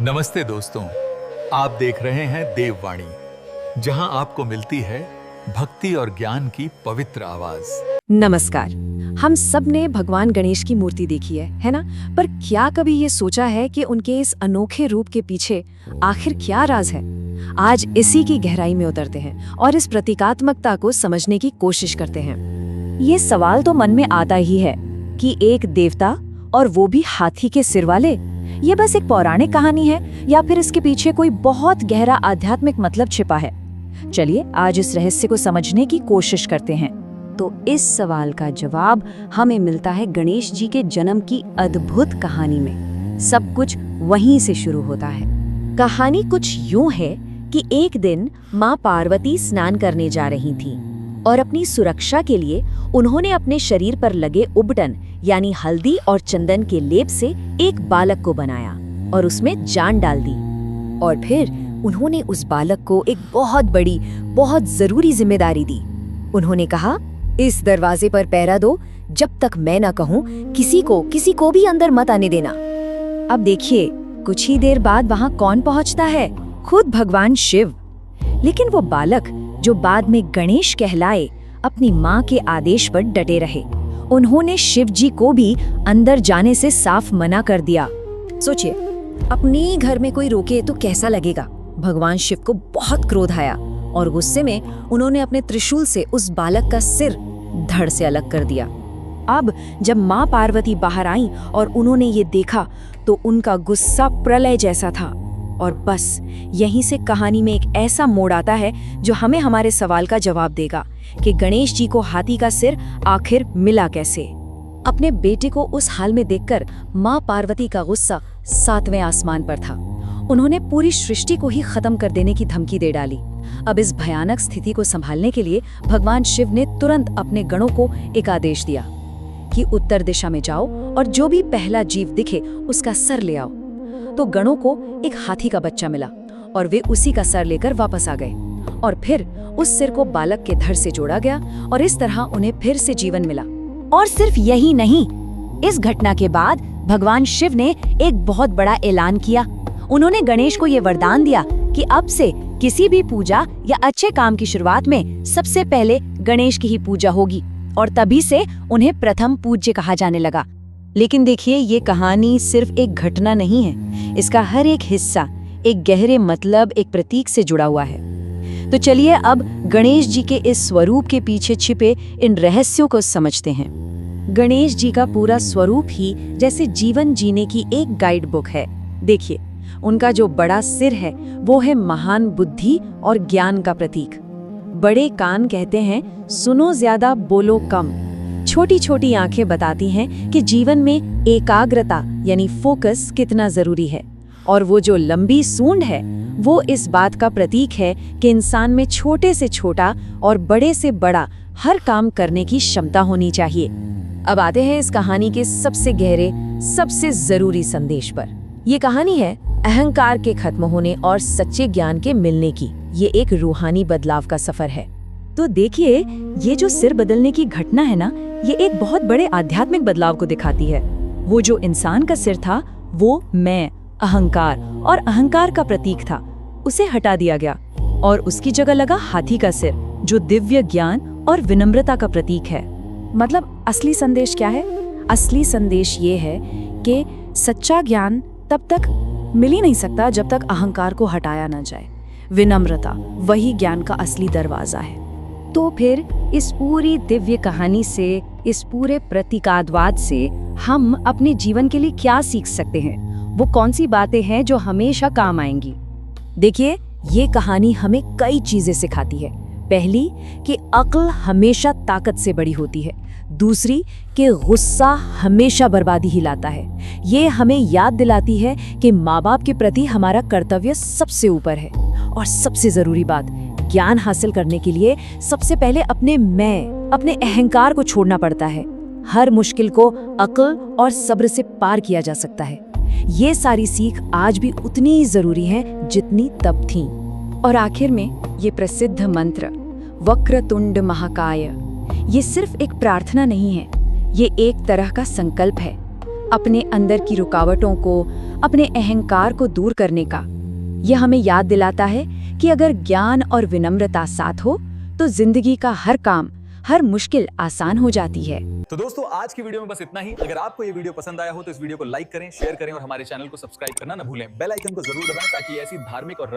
नमस्ते दोस्तों, आप देख रहे हैं देववाणी, जहां आपको मिलती है भक्ति और ज्ञान की पवित्र आवाज। नमस्कार। हम सब ने भगवान गणेश की मूर्ति देखी है ना? पर क्या कभी ये सोचा है कि उनके इस अनोखे रूप के पीछे आखिर क्या राज है? आज इसी की गहराई में उतरते हैं और इस प्रतीकात्मकता को समझने की कोशिश करते हैं। ये सवाल तो मन में आता ही है कि एक देवता, और वो भी हाथी के सिर वाले, ये बस एक पौराणिक कहानी है या फिर इसके पीछे कोई बहुत गहरा आध्यात्मिक मतलब छिपा है? चलिए आज इस रहस्य को समझने की कोशिश करते हैं। तो इस सवाल का जवाब हमें मिलता है गणेश जी के जन्म की अद्भुत कहानी में। सब कुछ वहीं से शुरू होता है। कहानी कुछ यूं है कि एक दिन माँ पार्वती स्नान करने जा रही थी और अपनी सुरक्षा के लिए उन्होंने अपने शरीर पर लगे उबटन यानी हल्दी और चंदन के लेप से एक बालक को बनाया और उसमें जान डाल दी। और फिर उन्होंने उस बालक को एक बहुत बड़ी, बहुत जरूरी जिम्मेदारी दी। उन्होंने कहा, इस दरवाजे पर पहरा दो, जब तक मैं ना कहूँ किसी को भी अंदर मत आने देना। अब देखिए, कुछ ही देर बाद वहाँ कौन पहुँचता है? खुद भगवान शिव। लेकिन वो बालक, जो बाद में गणेश कहलाए, अपनी माँ के आदेश पर डटे रहे। उन्होंने शिव जी को भी अंदर जाने से साफ मना कर दिया। सोचिए, अपने घर में कोई रोके तो कैसा लगेगा? भगवान शिव को बहुत क्रोध आया और गुस्से में उन्होंने अपने त्रिशूल से उस बालक का सिर धड़ से अलग कर दिया। अब जब माँ पार्वती बाहर आई और उन्होंने ये देखा तो उनका गुस्सा प्रलय जैसा था। और बस यहीं से कहानी में एक ऐसा मोड़ आता है जो हमें हमारे सवाल का जवाब देगा कि गणेश जी को हाथी का सिर आखिर मिला कैसे। अपने बेटे को उस हाल में देखकर माँ पार्वती का गुस्सा 7वें आसमान पर था। उन्होंने पूरी सृष्टि को ही खत्म कर देने की धमकी दे डाली। अब इस भयानक स्थिति को संभालने के लिए भगवान शिव ने तुरंत अपने गणों को एक आदेश दिया कि उत्तर दिशा में जाओ और जो भी पहला जीव दिखे उसका सर ले आओ। तो गणों को एक हाथी का बच्चा मिला और वे उसी का सर लेकर वापस आ गए। और फिर उस सिर को बालक के धड़ से जोड़ा गया और इस तरह उन्हें फिर से जीवन मिला। और सिर्फ यही नहीं, इस घटना के बाद भगवान शिव ने एक बहुत बड़ा ऐलान किया। उन्होंने गणेश को ये वरदान दिया कि अब से किसी भी पूजा या अच्छे काम की शुरुआत में सबसे पहले गणेश की ही पूजा होगी, और तभी से उन्हें प्रथम पूज्य कहा जाने लगा। लेकिन देखिए, ये कहानी सिर्फ एक घटना नहीं है। इसका हर एक हिस्सा एक गहरे मतलब, एक प्रतीक से जुड़ा हुआ है। तो चलिए अब गणेश जी के इस स्वरूप के पीछे छिपे इन रहस्यों को समझते हैं। गणेश जी का पूरा स्वरूप ही जैसे जीवन जीने की एक गाइड बुक है। देखिए, उनका जो बड़ा सिर है वो है महान बुद्धि और ज्ञान का प्रतीक। बड़े कान कहते हैं सुनो ज्यादा बोलो कम। छोटी छोटी आंखें बताती हैं कि जीवन में एकाग्रता यानी फोकस कितना जरूरी है। और वो जो लंबी सूंड है वो इस बात का प्रतीक है कि इंसान में छोटे से छोटा और बड़े से बड़ा हर काम करने की क्षमता होनी चाहिए। अब आते हैं इस कहानी के सबसे गहरे, सबसे जरूरी संदेश पर। ये कहानी है अहंकार के खत्म होने और सच्चे ज्ञान के मिलने की। ये एक रूहानी बदलाव का सफर है। तो देखिए, ये जो सिर बदलने की घटना है ना, ये एक बहुत बड़े आध्यात्मिक बदलाव को दिखाती है। वो जो इंसान का सिर था वो मैं, अहंकार और अहंकार का प्रतीक था, उसे हटा दिया गया और उसकी जगह लगा हाथी का सिर, जो दिव्य ज्ञान और विनम्रता का प्रतीक है। मतलब असली संदेश क्या है? असली संदेश ये है कि सच्चा ज्ञान तब तक मिल ही नहीं सकता जब तक अहंकार को हटाया ना जाए। विनम्रता वही ज्ञान का असली दरवाजा है। तो फिर इस पूरी दिव्य कहानी से, इस पूरे प्रतीकात्मकवाद से हम अपने जीवन के लिए क्या सीख सकते हैं? वो कौन सी बातें हैं जो हमेशा काम आएंगी? देखिए, ये कहानी हमें कई चीजें सिखाती है। पहली, कि अक्ल हमेशा ताकत से बड़ी होती है। दूसरी, कि गुस्सा हमेशा बर्बादी ही लाता है। ये हमें याद दिलाती है कि माँ बाप के प्रति हमारा कर्तव्य सबसे ऊपर है। और सबसे जरूरी बात, ज्ञान हासिल करने के लिए सबसे पहले अपने अहंकार को छोड़ना पड़ता है। हर मुश्किल को अक्ल और सब्र से पार किया जा सकता है। ये सारी सीख आज भी उतनी ही जरूरी है जितनी तब थी। और आखिर में ये प्रसिद्ध मंत्र वक्रतुंड महाकाय, ये सिर्फ एक प्रार्थना नहीं है, ये एक तरह का संकल्प है। अपने अंदर की रुकावटों को, अपने अहंकार को दूर करने का। यह हमें याद दिलाता है कि अगर ज्ञान और विनम्रता साथ हो तो जिंदगी का हर काम, हर मुश्किल आसान हो जाती है। तो दोस्तों, आज की वीडियो में बस इतना ही। अगर आपको ये वीडियो पसंद आया हो तो इस वीडियो को लाइक करें, शेयर करें और हमारे चैनल को सब्सक्राइब करना न भूलें। बेल आइकन को जरूर दबाएं ताकि ऐसी धार्मिक और